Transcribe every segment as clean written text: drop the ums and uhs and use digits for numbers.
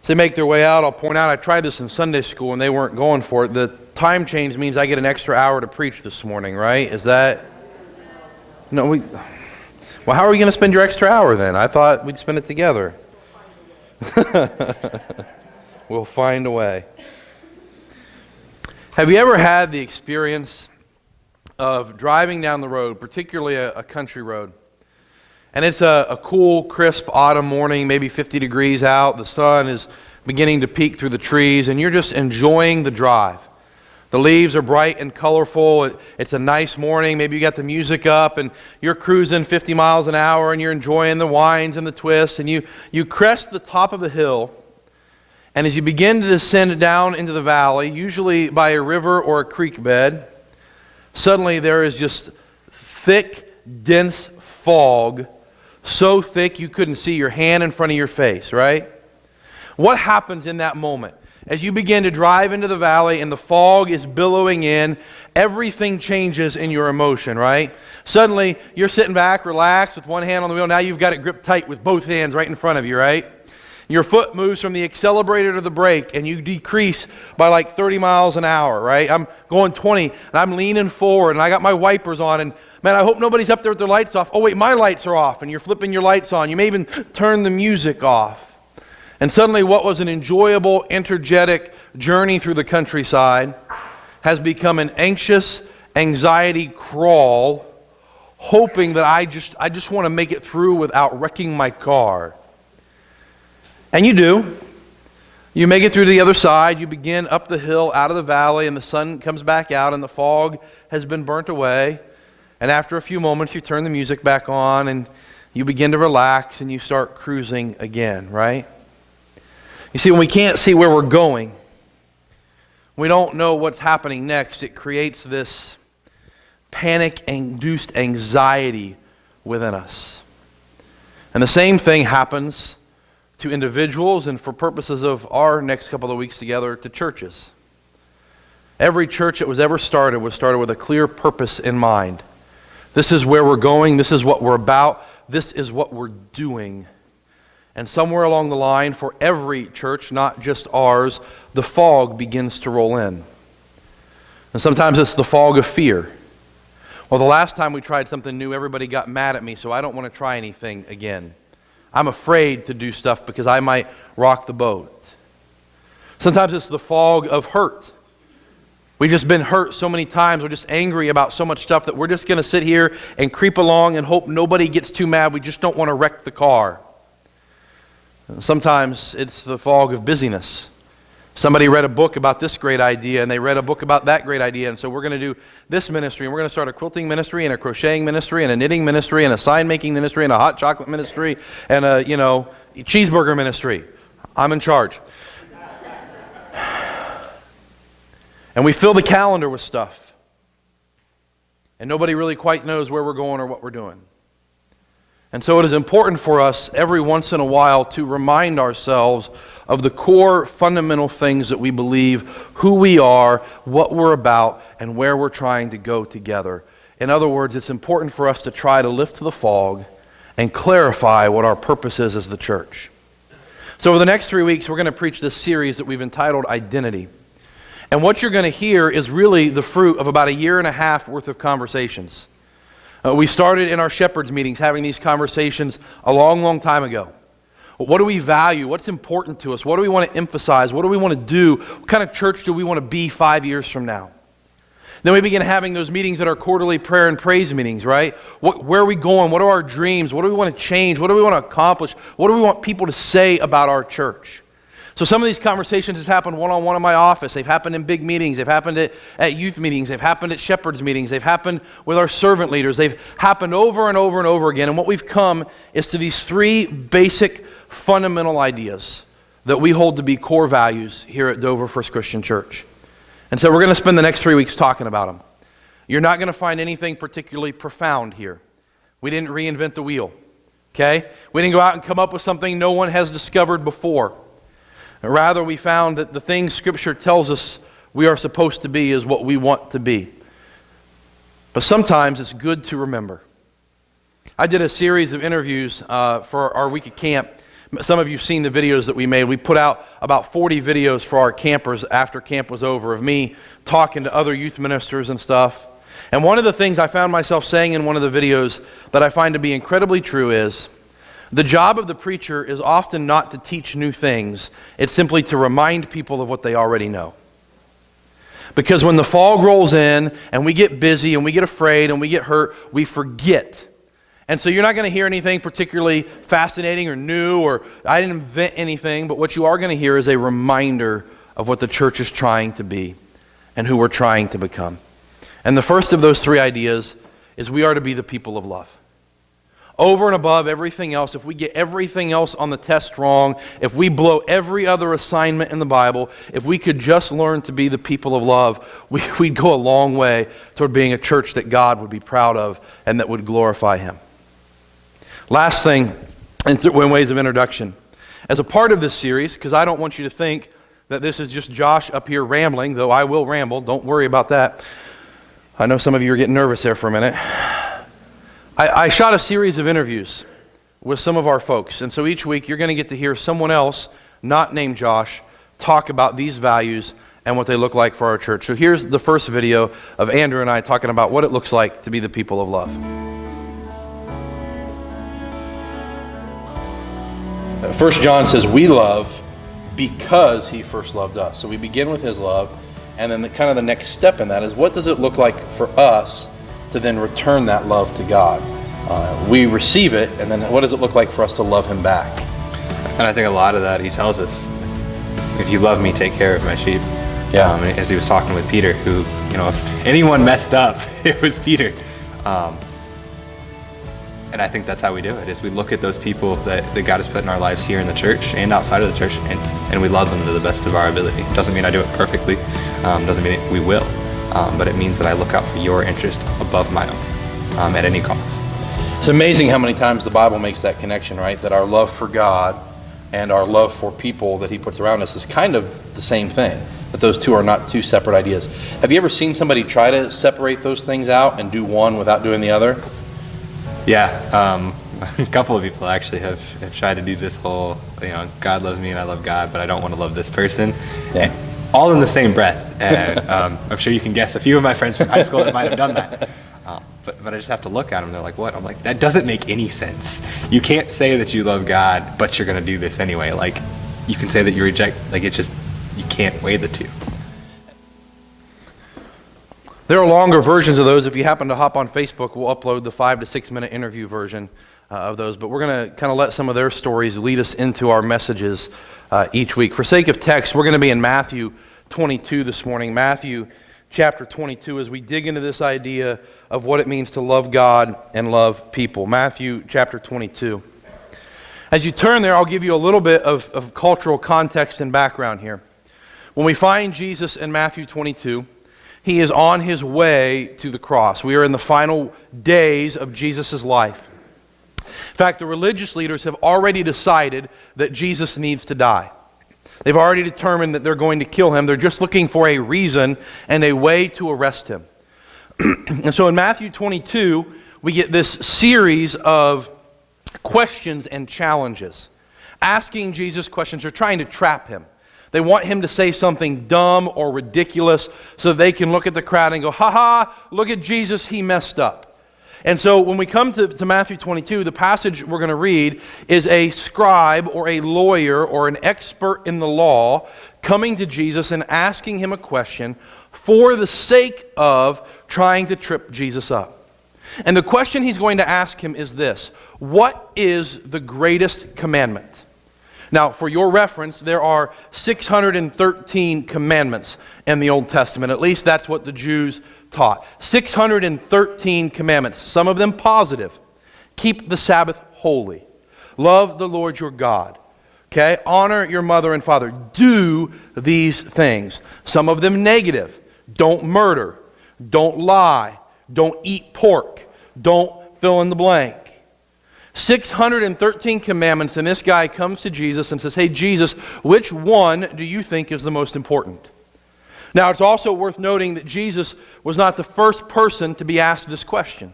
As they make their way out, I'll point out I tried this in Sunday school and they weren't going for it. The time change means I get an extra hour to preach this morning, right? Is that... No, well, how are we going to spend your extra hour then? I thought we'd spend it together. We'll find a way. Have you ever had the experience of driving down the road, particularly a country road, and it's a cool, crisp autumn morning, maybe 50 degrees out, the sun is beginning to peek through the trees, and you're just enjoying the drive. The leaves are bright and colorful. It's a nice morning. Maybe you got the music up and you're cruising 50 miles an hour and you're enjoying the winds and the twists, and you crest the top of a hill, and as you begin to descend down into the valley, usually by a river or a creek bed, suddenly there is just thick, dense fog, so thick you couldn't see your hand in front of your face, right? What happens in that moment? As you begin to drive into the valley and the fog is billowing in, everything changes in your emotion, right? Suddenly, you're sitting back, relaxed, with one hand on the wheel. Now you've got it gripped tight with both hands right in front of you, right? Your foot moves from the accelerator to the brake, and you decrease by like 30 miles an hour, right? I'm going 20, and I'm leaning forward, and I got my wipers on, and man, I hope nobody's up there with their lights off. Oh wait, my lights are off, and you're flipping your lights on. You may even turn the music off. And suddenly what was an enjoyable, energetic journey through the countryside has become an anxious anxiety crawl, hoping that I just want to make it through without wrecking my car. And you do. You make it through to the other side, you begin up the hill, out of the valley, and the sun comes back out, and the fog has been burnt away. And after a few moments, you turn the music back on, and you begin to relax, and you start cruising again, right? You see, when we can't see where we're going, we don't know what's happening next, it creates this panic-induced anxiety within us. And the same thing happens to individuals, and for purposes of our next couple of weeks together, to churches. Every church that was ever started was started with a clear purpose in mind. This is where we're going, this is what we're about, this is what we're doing. And somewhere along the line, for every church, not just ours, the fog begins to roll in. And sometimes it's the fog of fear. Well, the last time we tried something new, everybody got mad at me, so I don't want to try anything again. I'm afraid to do stuff because I might rock the boat. Sometimes it's the fog of hurt. We've just been hurt so many times, we're just angry about so much stuff that we're just going to sit here and creep along and hope nobody gets too mad. We just don't want to wreck the car. Sometimes it's the fog of busyness. Somebody read a book about this great idea, and they read a book about that great idea, and so we're going to do this ministry, and we're going to start a quilting ministry, and a crocheting ministry, and a knitting ministry, and a sign-making ministry, and a hot chocolate ministry, and a, cheeseburger ministry. I'm in charge. And we fill the calendar with stuff, and nobody really quite knows where we're going or what we're doing. And so it is important for us every once in a while to remind ourselves of the core fundamental things that we believe, who we are, what we're about, and where we're trying to go together. In other words, it's important for us to try to lift the fog and clarify what our purpose is as the church. So over the next 3 weeks, we're going to preach this series that we've entitled Identity. And what you're going to hear is really the fruit of about a year and a half worth of conversations. We started in our shepherds meetings having these conversations a long, long time ago. What do we value? What's important to us? What do we want to emphasize? What do we want to do? What kind of church do we want to be 5 years from now? Then we begin having those meetings at our quarterly prayer and praise meetings, right? Where are we going? What are our dreams? What do we want to change? What do we want to accomplish? What do we want people to say about our church? So some of these conversations have happened one-on-one in my office. They've happened in big meetings. They've happened at youth meetings. They've happened at shepherds meetings. They've happened with our servant leaders. They've happened over and over and over again. And what we've come is to these three basic fundamental ideas that we hold to be core values here at Dover First Christian Church. And so we're going to spend the next 3 weeks talking about them. You're not going to find anything particularly profound here. We didn't reinvent the wheel, okay? We didn't go out and come up with something no one has discovered before. Rather, we found that the things Scripture tells us we are supposed to be is what we want to be. But sometimes it's good to remember. I did a series of interviews for our week of camp Some of you have seen the videos that we made. We put out about 40 videos for our campers after camp was over of me talking to other youth ministers and stuff. And one of the things I found myself saying in one of the videos that I find to be incredibly true is, the job of the preacher is often not to teach new things. It's simply to remind people of what they already know. Because when the fog rolls in and we get busy and we get afraid and we get hurt, we forget. And so you're not going to hear anything particularly fascinating or new, or I didn't invent anything, but what you are going to hear is a reminder of what the church is trying to be and who we're trying to become. And the first of those three ideas is we are to be the people of love. Over and above everything else, if we get everything else on the test wrong, if we blow every other assignment in the Bible, if we could just learn to be the people of love, we'd go a long way toward being a church that God would be proud of and that would glorify Him. Last thing, in ways of introduction. As a part of this series, because I don't want you to think that this is just Josh up here rambling, though I will ramble, don't worry about that. I know some of you are getting nervous there for a minute. I shot a series of interviews with some of our folks, and so each week you're going to get to hear someone else, not named Josh, talk about these values and what they look like for our church. So here's the first video of Andrew and I talking about what it looks like to be the people of love. 1 John says, we love because He first loved us. So we begin with His love, and then the next step in that is, what does it look like for us to then return that love to God? We receive it, and then what does it look like for us to love Him back? And I think a lot of that He tells us, if you love me, take care of my sheep. Yeah. As He was talking with Peter, who, if anyone messed up, it was Peter. And I think that's how we do it, is we look at those people that God has put in our lives here in the church and outside of the church, and we love them to the best of our ability. Doesn't mean I do it perfectly, doesn't mean we will, but it means that I look out for your interest above my own, at any cost. It's amazing how many times the Bible makes that connection, right? That our love for God and our love for people that He puts around us is kind of the same thing. That those two are not two separate ideas. Have you ever seen somebody try to separate those things out and do one without doing the other? Yeah, a couple of people actually have tried to do this whole, God loves me and I love God, but I don't want to love this person. Yeah. And all in the same breath. And I'm sure you can guess a few of my friends from high school that might have done that. But I just have to look at them. They're like, what? I'm like, that doesn't make any sense. You can't say that you love God, but you're going to do this anyway. Like, you can say that you reject, you can't weigh the two. There are longer versions of those. If you happen to hop on Facebook, we'll upload the 5 to 6 minute interview version of those. But we're going to kind of let some of their stories lead us into our messages each week. For sake of text, we're going to be in Matthew 22 this morning. Matthew chapter 22, as we dig into this idea of what it means to love God and love people. Matthew chapter 22. As you turn there, I'll give you a little bit of cultural context and background here. When we find Jesus in Matthew 22, He is on His way to the cross. We are in the final days of Jesus' life. In fact, the religious leaders have already decided that Jesus needs to die. They've already determined that they're going to kill Him. They're just looking for a reason and a way to arrest Him. And so in Matthew 22, we get this series of questions and challenges. Asking Jesus questions. They're trying to trap Him. They want Him to say something dumb or ridiculous so they can look at the crowd and go, ha ha, look at Jesus, He messed up. And so when we come to Matthew 22, the passage we're going to read is a scribe or a lawyer or an expert in the law coming to Jesus and asking Him a question for the sake of trying to trip Jesus up. And the question he's going to ask Him is this: what is the greatest commandment? Now, for your reference, there are 613 commandments in the Old Testament. At least that's what the Jews taught. 613 commandments, some of them positive. Keep the Sabbath holy. Love the Lord your God. Okay? Honor your mother and father. Do these things. Some of them negative. Don't murder. Don't lie. Don't eat pork. Don't fill in the blank. 613 commandments, and this guy comes to Jesus and says, hey, Jesus, which one do you think is the most important? Now, it's also worth noting that Jesus was not the first person to be asked this question.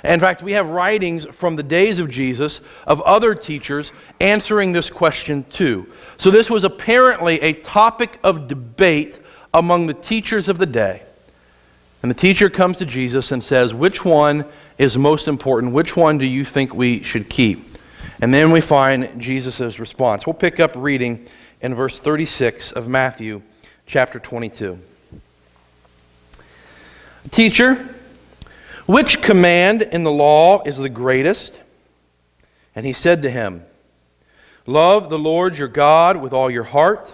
In fact, we have writings from the days of Jesus of other teachers answering this question too. So this was apparently a topic of debate among the teachers of the day. And the teacher comes to Jesus and says, which one is most important? Which one do you think we should keep? And then we find Jesus' response. We'll pick up reading in verse 36 of Matthew chapter 22. Teacher, which command in the law is the greatest? And he said to him, love the Lord your God with all your heart,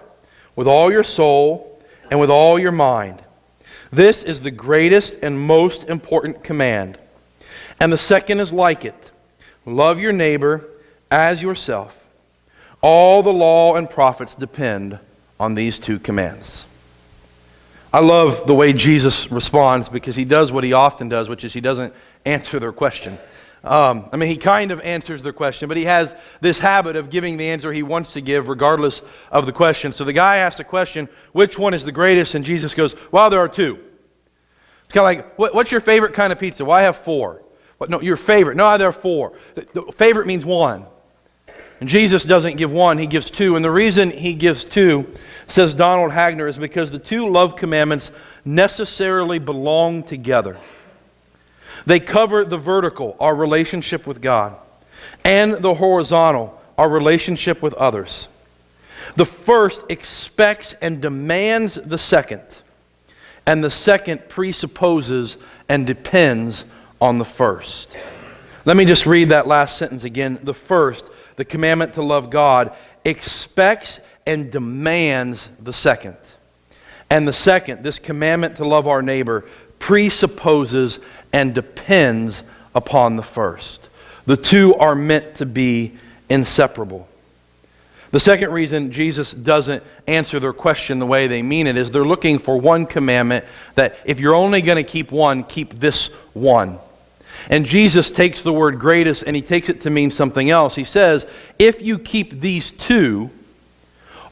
with all your soul, and with all your mind. This is the greatest and most important command. And the second is like it. Love your neighbor as yourself. All the law and prophets depend on these two commands. I love the way Jesus responds because he does what he often does, which is he doesn't answer their question. He kind of answers their question, but he has this habit of giving the answer he wants to give regardless of the question. So the guy asks a question, which one is the greatest? And Jesus goes, well, there are two. It's kind of like, what's your favorite kind of pizza? Well, I have four. What? No, your favorite. No, there are four. The favorite means one. And Jesus doesn't give one, he gives two. And the reason he gives two, says Donald Hagner, is because the two love commandments necessarily belong together. They cover the vertical, our relationship with God, and the horizontal, our relationship with others. The first expects and demands the second, and the second presupposes and depends on the first. Let me just read that last sentence again. The first, the commandment to love God, expects and demands the second. And the second, this commandment to love our neighbor, presupposes and depends upon the first. The two are meant to be inseparable. The second reason Jesus doesn't answer their question the way they mean it is they're looking for one commandment that if you're only going to keep one, keep this one. And Jesus takes the word greatest and he takes it to mean something else. He says, if you keep these two,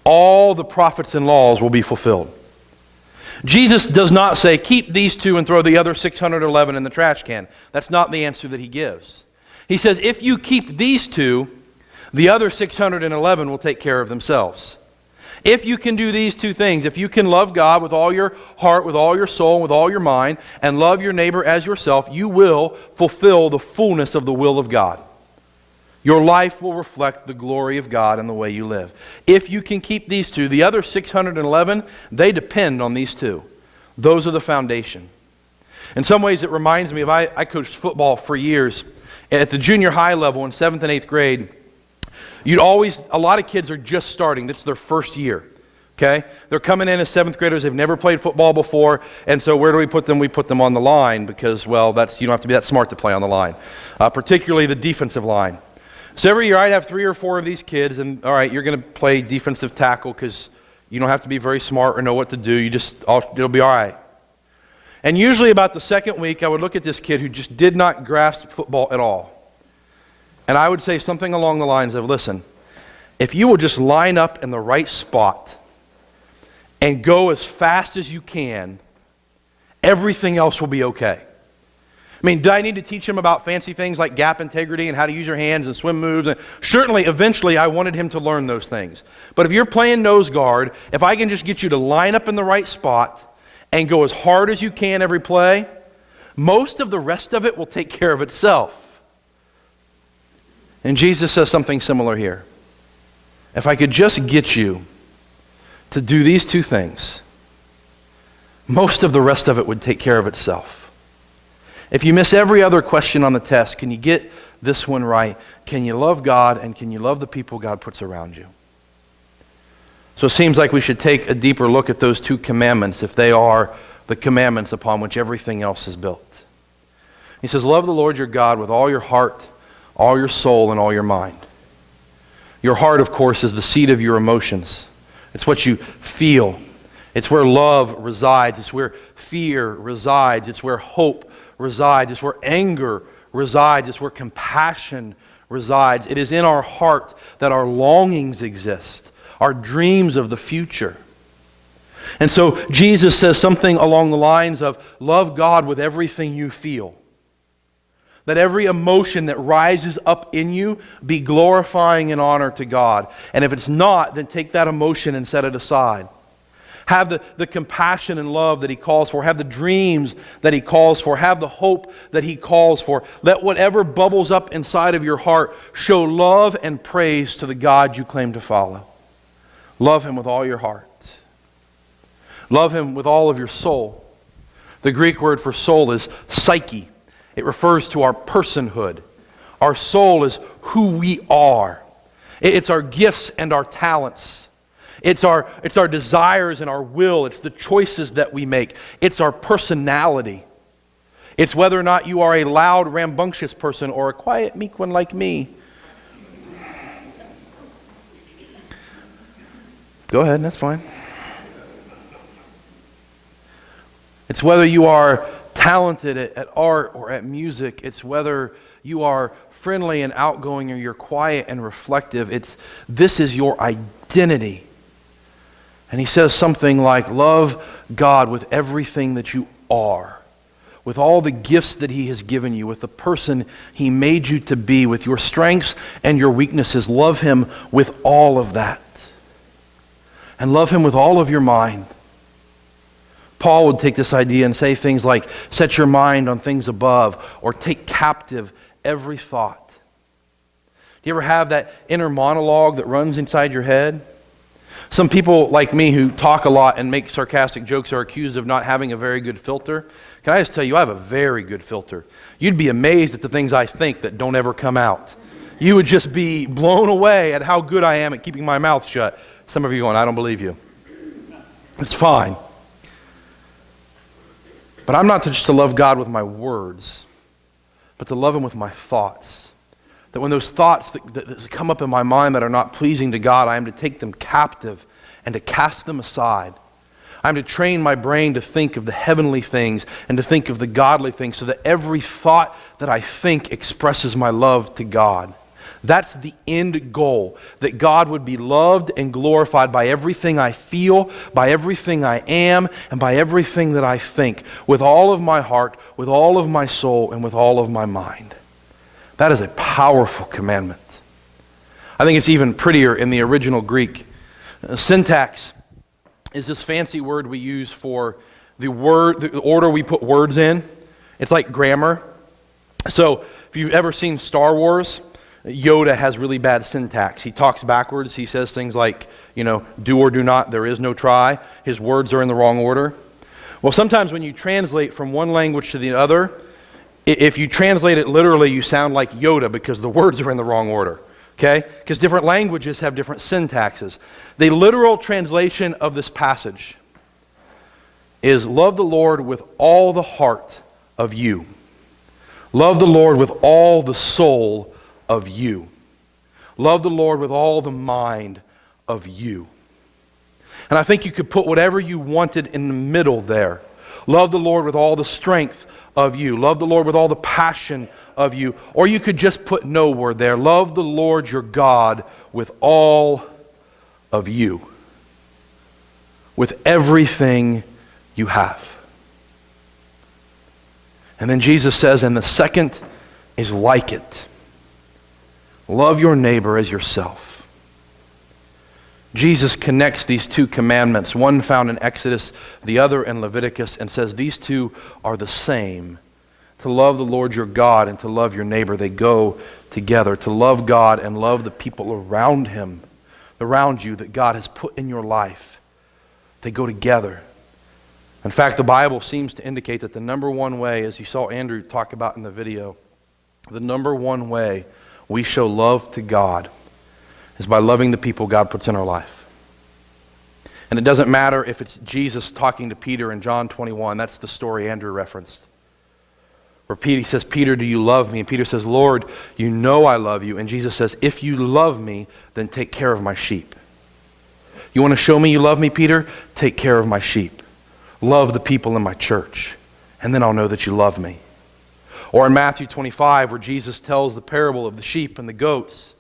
all the prophets and laws will be fulfilled. Jesus does not say, keep these two and throw the other 611 in the trash can. That's not the answer that he gives. He says, if you keep these two, the other 611 will take care of themselves. If you can do these two things, if you can love God with all your heart, with all your soul, with all your mind, and love your neighbor as yourself, you will fulfill the fullness of the will of God. Your life will reflect the glory of God in the way you live. If you can keep these two, the other 611, they depend on these two. Those are the foundation. In some ways, it reminds me of, I coached football for years. At the junior high level in 7th and 8th grade, a lot of kids are just starting. It's their first year, okay? They're coming in as 7th graders. They've never played football before. And so where do we put them? We put them on the line because, well, you don't have to be that smart to play on the line, particularly the defensive line. So every year I'd have 3 or 4 of these kids, and all right, you're going to play defensive tackle because you don't have to be very smart or know what to do. It'll be all right. And usually about the second week, I would look at this kid who just did not grasp football at all. And I would say something along the lines of, listen, if you will just line up in the right spot and go as fast as you can, everything else will be okay. Do I need to teach him about fancy things like gap integrity and how to use your hands and swim moves? And certainly, eventually, I wanted him to learn those things. But if you're playing nose guard, if I can just get you to line up in the right spot and go as hard as you can every play, most of the rest of it will take care of itself. And Jesus says something similar here. If I could just get you to do these two things, most of the rest of it would take care of itself. If you miss every other question on the test, can you get this one right? Can you love God and can you love the people God puts around you? So it seems like we should take a deeper look at those two commandments if they are the commandments upon which everything else is built. He says, love the Lord your God with all your heart, all your soul, and all your mind. Your heart, of course, is the seat of your emotions. It's what you feel. It's where love resides. It's where fear resides. It's where hope resides. It's where anger resides. It's where compassion resides. It is in our heart that our longings exist, our dreams of the future. And so Jesus says something along the lines of, love God with everything you feel. Let every emotion that rises up in you be glorifying and honor to God. And if it's not, then take that emotion and set it aside. Have the compassion and love that He calls for. Have the dreams that He calls for. Have the hope that He calls for. Let whatever bubbles up inside of your heart show love and praise to the God you claim to follow. Love Him with all your heart. Love Him with all of your soul. The Greek word for soul is psyche. It refers to our personhood. Our soul is who we are. It's our gifts and our talents. It's our desires and our will. It's the choices that we make. It's our personality. It's whether or not you are a loud, rambunctious person or a quiet, meek one like me. Go ahead, that's fine. It's whether you are talented at art or at music. It's whether you are friendly and outgoing or you're quiet and reflective. This is your identity. And He says something like, love God with everything that you are, with all the gifts that He has given you, with the person He made you to be, with your strengths and your weaknesses. Love Him with all of that. And love Him with all of your mind. Paul would take this idea and say things like, set your mind on things above, or take captive every thought. Do you ever have that inner monologue that runs inside your head? Some people like me who talk a lot and make sarcastic jokes are accused of not having a very good filter. Can I just tell you, I have a very good filter. You'd be amazed at the things I think that don't ever come out. You would just be blown away at how good I am at keeping my mouth shut. Some of you going, I don't believe you. It's fine. But I'm not just to love God with my words, but to love Him with my thoughts. That when those thoughts that come up in my mind that are not pleasing to God, I am to take them captive and to cast them aside. I'm to train my brain to think of the heavenly things and to think of the godly things so that every thought that I think expresses my love to God. That's the end goal, that God would be loved and glorified by everything I feel, by everything I am, and by everything that I think, with all of my heart, with all of my soul, and with all of my mind. That is a powerful commandment. I think it's even prettier in the original Greek. Syntax is this fancy word we use for the order we put words in. It's like grammar. So if you've ever seen Star Wars, Yoda has really bad syntax. He talks backwards. He says things like, do or do not, there is no try. His words are in the wrong order. Well, sometimes when you translate from one language to the other, if you translate it literally, you sound like Yoda because the words are in the wrong order. Okay? Because different languages have different syntaxes. The literal translation of this passage is love the Lord with all the heart of you. Love the Lord with all the soul of you. Love the Lord with all the mind of you. And I think you could put whatever you wanted in the middle there. Love the Lord with all the strength of you. Love the Lord with all the passion of you. Or you could just put no word there. Love the Lord your God with all of you. With everything you have. And then Jesus says, and the second is like it. Love your neighbor as yourself. Jesus connects these two commandments, one found in Exodus, the other in Leviticus, and says these two are the same. To love the Lord your God and to love your neighbor, they go together. To love God and love the people around Him, around you that God has put in your life, they go together. In fact, the Bible seems to indicate that the number one way, as you saw Andrew talk about in the video, the number one way we show love to God is by loving the people God puts in our life. And it doesn't matter if it's Jesus talking to Peter in John 21. That's the story Andrew referenced. Where he says, Peter, do you love me? And Peter says, Lord, you know I love you. And Jesus says, if you love me, then take care of my sheep. You want to show me you love me, Peter? Take care of my sheep. Love the people in my church. And then I'll know that you love me. Or in Matthew 25, where Jesus tells the parable of the sheep and the goats.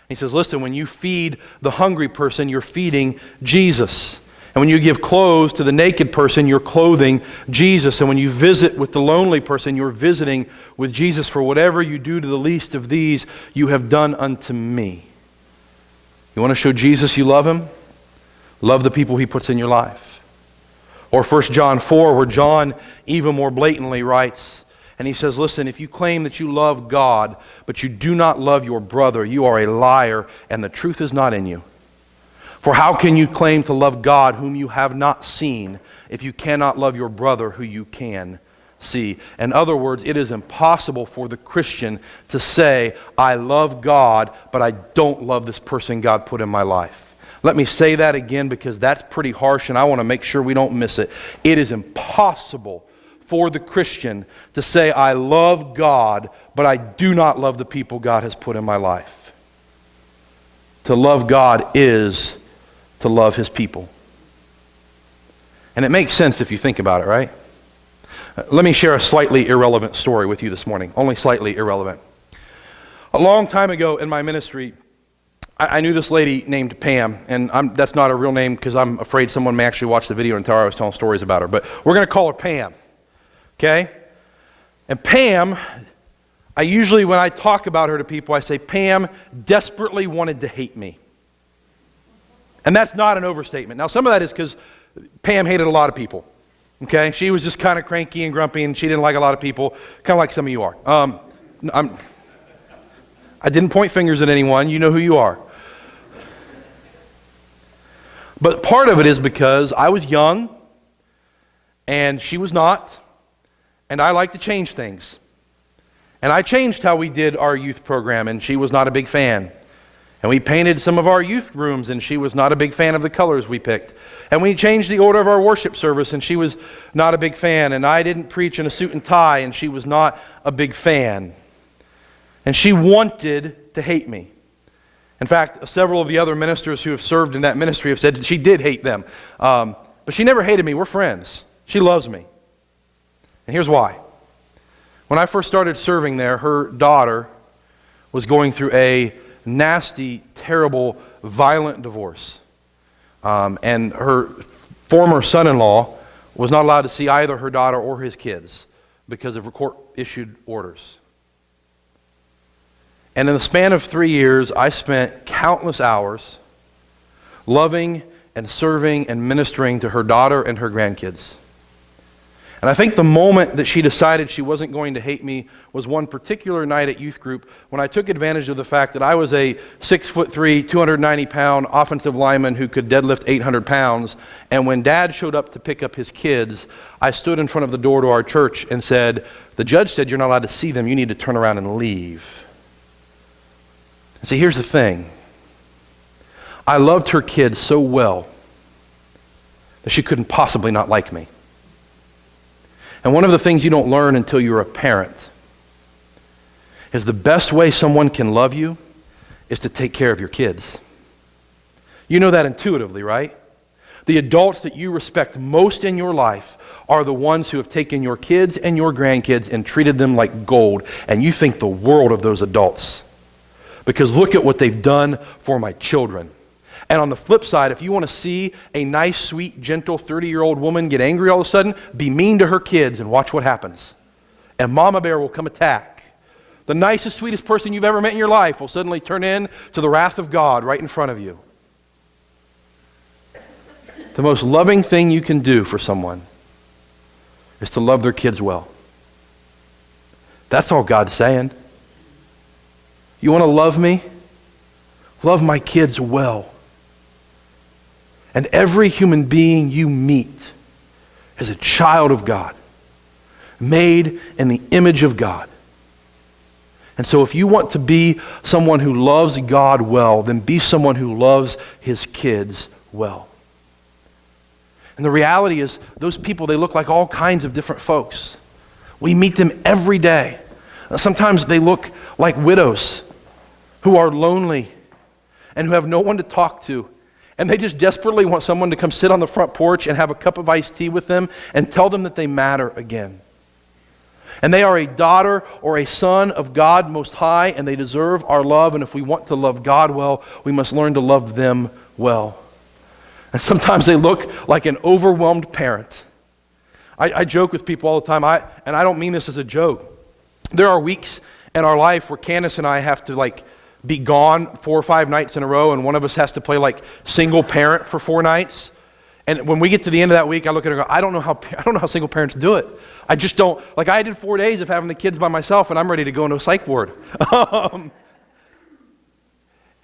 He says, listen, when you feed the hungry person, you're feeding Jesus. And when you give clothes to the naked person, you're clothing Jesus. And when you visit with the lonely person, you're visiting with Jesus. For whatever you do to the least of these, you have done unto me. You want to show Jesus you love him? Love the people he puts in your life. Or 1 John 4, where John even more blatantly writes, and he says, listen, if you claim that you love God, but you do not love your brother, you are a liar, and the truth is not in you. For how can you claim to love God whom you have not seen if you cannot love your brother who you can see? In other words, it is impossible for the Christian to say, I love God, but I don't love this person God put in my life. Let me say that again because that's pretty harsh and I want to make sure we don't miss it. It is impossible for the Christian to say, I love God, but I do not love the people God has put in my life. To love God is to love his people. And it makes sense if you think about it, right? Let me share a slightly irrelevant story with you this morning, only slightly irrelevant. A long time ago in my ministry, I knew this lady named Pam, and that's not a real name because I'm afraid someone may actually watch the video and tell her I was telling stories about her, but we're going to call her Pam, okay? And Pam, I usually, when I talk about her to people, I say, Pam desperately wanted to hate me. And that's not an overstatement. Now, some of that is because Pam hated a lot of people, okay? She was just kind of cranky and grumpy, and she didn't like a lot of people, kind of like some of you are. I didn't point fingers at anyone. You know who you are. But part of it is because I was young, and she was not, and I like to change things. And I changed how we did our youth program, and she was not a big fan. And we painted some of our youth rooms, and she was not a big fan of the colors we picked. And we changed the order of our worship service, and she was not a big fan. And I didn't preach in a suit and tie, and she was not a big fan. And she wanted to hate me. In fact, several of the other ministers who have served in that ministry have said that she did hate them. But she never hated me. We're friends. She loves me. And here's why. When I first started serving there, her daughter was going through a nasty, terrible, violent divorce. And her former son-in-law was not allowed to see either her daughter or his kids because of court-issued orders. And in the span of 3 years, I spent countless hours loving and serving and ministering to her daughter and her grandkids. And I think the moment that she decided she wasn't going to hate me was one particular night at youth group when I took advantage of the fact that I was a 6'3", 290-pound offensive lineman who could deadlift 800 pounds. And when Dad showed up to pick up his kids, I stood in front of the door to our church and said, the judge said you're not allowed to see them. You need to turn around and leave. And see, here's the thing. I loved her kids so well that she couldn't possibly not like me. And one of the things you don't learn until you're a parent is the best way someone can love you is to take care of your kids. You know that intuitively, right? The adults that you respect most in your life are the ones who have taken your kids and your grandkids and treated them like gold. And you think the world of those adults. Because look at what they've done for my children. And on the flip side, if you want to see a nice, sweet, gentle 30-year-old woman get angry all of a sudden, be mean to her kids and watch what happens. And Mama Bear will come attack. The nicest, sweetest person you've ever met in your life will suddenly turn in to the wrath of God right in front of you. The most loving thing you can do for someone is to love their kids well. That's all God's saying. You want to love me? Love my kids well. And every human being you meet is a child of God, made in the image of God. And so if you want to be someone who loves God well, then be someone who loves his kids well. And the reality is, those people, they look like all kinds of different folks. We meet them every day. Sometimes they look like widows who are lonely and who have no one to talk to. And they just desperately want someone to come sit on the front porch and have a cup of iced tea with them and tell them that they matter again. And they are a daughter or a son of God Most High, and they deserve our love. And if we want to love God well, we must learn to love them well. And sometimes they look like an overwhelmed parent. I joke with people all the time, and I don't mean this as a joke. There are weeks in our life where Candace and I have to be gone 4 or 5 nights in a row, and one of us has to play single parent for 4 nights. And when we get to the end of that week, I look at her and go, I don't know how single parents do it. I just don't. I did 4 days of having the kids by myself, and I'm ready to go into a psych ward. And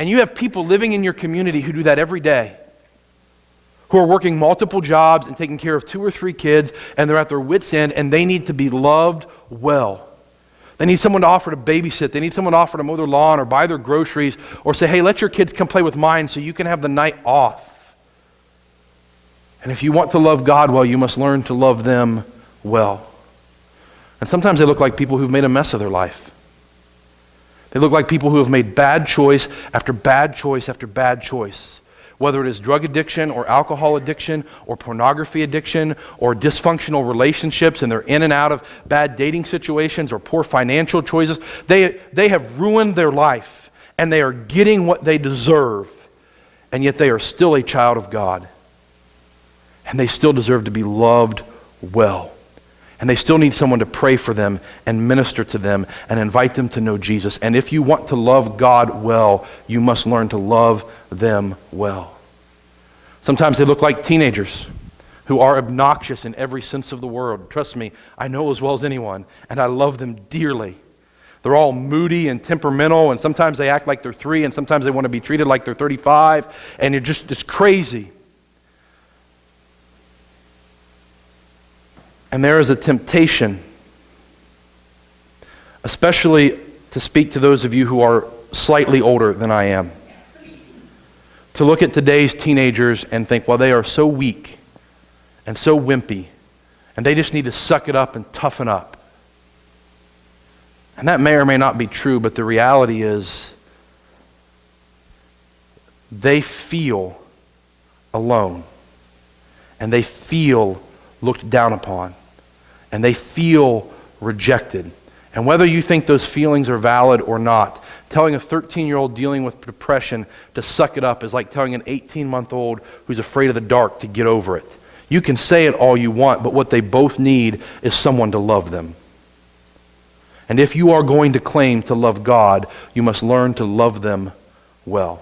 you have people living in your community who do that every day, who are working multiple jobs and taking care of 2 or 3 kids, and they're at their wits' end, and they need to be loved well. They need someone to offer to babysit. They need someone to offer to mow their lawn or buy their groceries, or say, hey, let your kids come play with mine so you can have the night off. And if you want to love God well, you must learn to love them well. And sometimes they look like people who've made a mess of their life. They look like people who have made bad choice after bad choice after bad choice. Whether it is drug addiction or alcohol addiction or pornography addiction or dysfunctional relationships, and they're in and out of bad dating situations or poor financial choices, they have ruined their life, and they are getting what they deserve, and yet they are still a child of God. And they still deserve to be loved well. And they still need someone to pray for them and minister to them and invite them to know Jesus. And if you want to love God well, you must learn to love them well. Sometimes they look like teenagers who are obnoxious in every sense of the word. Trust me, I know as well as anyone, and I love them dearly. They're all moody and temperamental, and sometimes they act like they're 3, and sometimes they want to be treated like they're 35, and it's crazy. And there is a temptation, especially to speak to those of you who are slightly older than I am, to look at today's teenagers and think, well, they are so weak and so wimpy, and they just need to suck it up and toughen up. And that may or may not be true, but the reality is they feel alone, and they feel looked down upon, and they feel rejected. And whether you think those feelings are valid or not, telling a 13-year-old dealing with depression to suck it up is like telling an 18-month-old who's afraid of the dark to get over it. You can say it all you want, but what they both need is someone to love them. And if you are going to claim to love God, you must learn to love them well.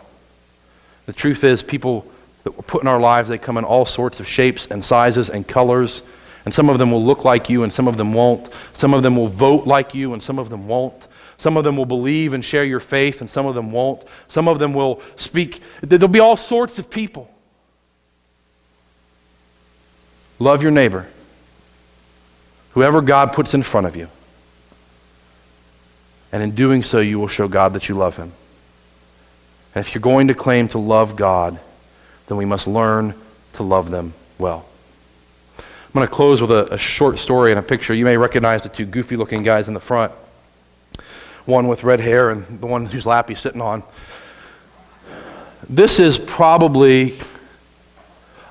The truth is, people that we're put in our lives, they come in all sorts of shapes and sizes and colors. And some of them will look like you and some of them won't. Some of them will vote like you and some of them won't. Some of them will believe and share your faith and some of them won't. Some of them will speak. There'll be all sorts of people. Love your neighbor, whoever God puts in front of you. And in doing so, you will show God that you love him. And if you're going to claim to love God, then we must learn to love them well. I'm going to close with a short story and a picture. You may recognize the 2 goofy-looking guys in the front. One with red hair and the one whose lap he's sitting on. This is probably,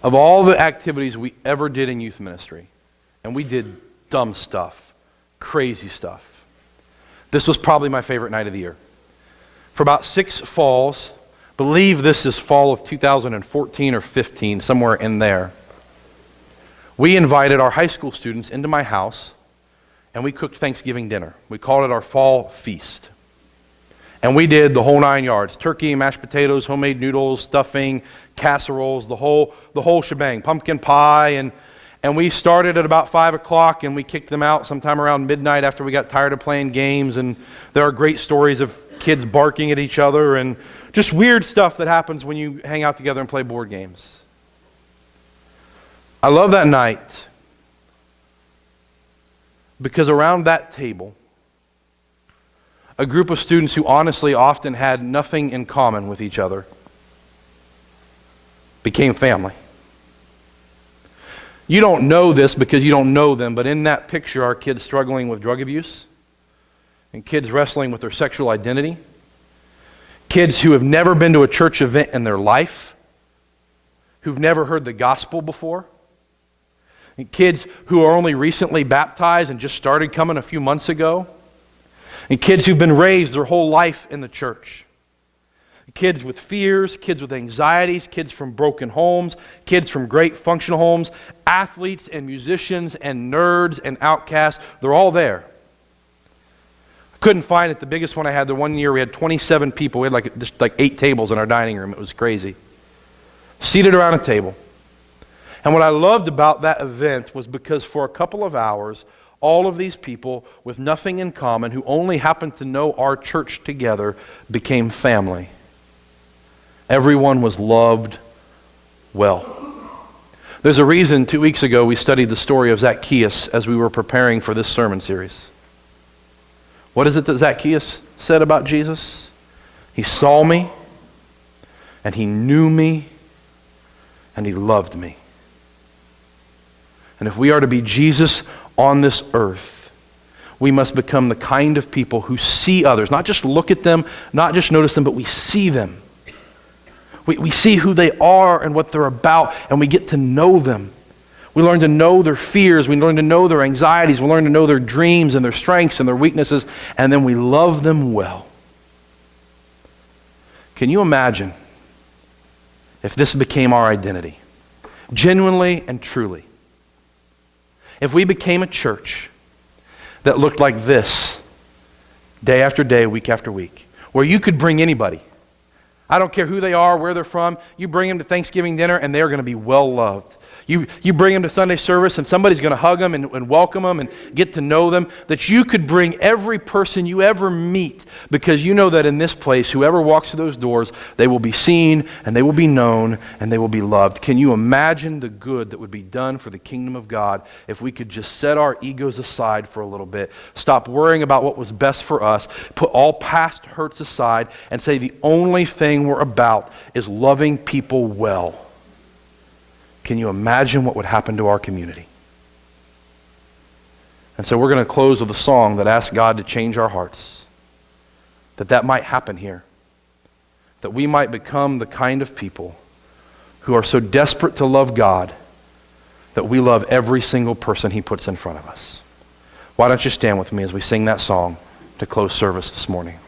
of all the activities we ever did in youth ministry, and we did dumb stuff, crazy stuff, this was probably my favorite night of the year. For about 6 falls, believe this is fall of 2014 or 15, somewhere in there, we invited our high school students into my house, and we cooked Thanksgiving dinner. We called it our fall feast. And we did the whole 9 yards: turkey, mashed potatoes, homemade noodles, stuffing, casseroles, the whole shebang, pumpkin pie. And we started at about 5 o'clock, and we kicked them out sometime around midnight after we got tired of playing games. And there are great stories of kids barking at each other and just weird stuff that happens when you hang out together and play board games. I love that night because around that table, a group of students who honestly often had nothing in common with each other became family. You don't know this because you don't know them, but in that picture are kids struggling with drug abuse and kids wrestling with their sexual identity, kids who have never been to a church event in their life, who've never heard the gospel before, and kids who are only recently baptized and just started coming a few months ago, and kids who've been raised their whole life in the church, Kids with fears, kids with anxieties, kids from broken homes, kids from great functional homes, athletes and musicians and nerds and outcasts. They're all there. I couldn't find it. The biggest one I had, the one year we had 27 people. We had just 8 tables in our dining room. It was crazy. Seated around a table. And what I loved about that event was because for a couple of hours, all of these people with nothing in common who only happened to know our church together became family. Everyone was loved well. There's a reason 2 weeks ago we studied the story of Zacchaeus as we were preparing for this sermon series. What is it that Zacchaeus said about Jesus? He saw me, and he knew me, and he loved me. And if we are to be Jesus on this earth, we must become the kind of people who see others, not just look at them, not just notice them, but we see them. We see who they are and what they're about, and we get to know them. We learn to know their fears. We learn to know their anxieties. We learn to know their dreams and their strengths and their weaknesses, and then we love them well. Can you imagine if this became our identity, genuinely and truly? If we became a church that looked like this, day after day, week after week, where you could bring anybody. I don't care who they are, where they're from. You bring them to Thanksgiving dinner and they're going to be well loved. You bring them to Sunday service and somebody's going to hug them and welcome them and get to know them. That you could bring every person you ever meet, because you know that in this place, whoever walks through those doors, they will be seen and they will be known and they will be loved. Can you imagine the good that would be done for the kingdom of God if we could just set our egos aside for a little bit, stop worrying about what was best for us, put all past hurts aside, and say the only thing we're about is loving people well? Can you imagine what would happen to our community? And so we're going to close with a song that asks God to change our hearts, that might happen here, that we might become the kind of people who are so desperate to love God that we love every single person he puts in front of us. Why don't you stand with me as we sing that song to close service this morning?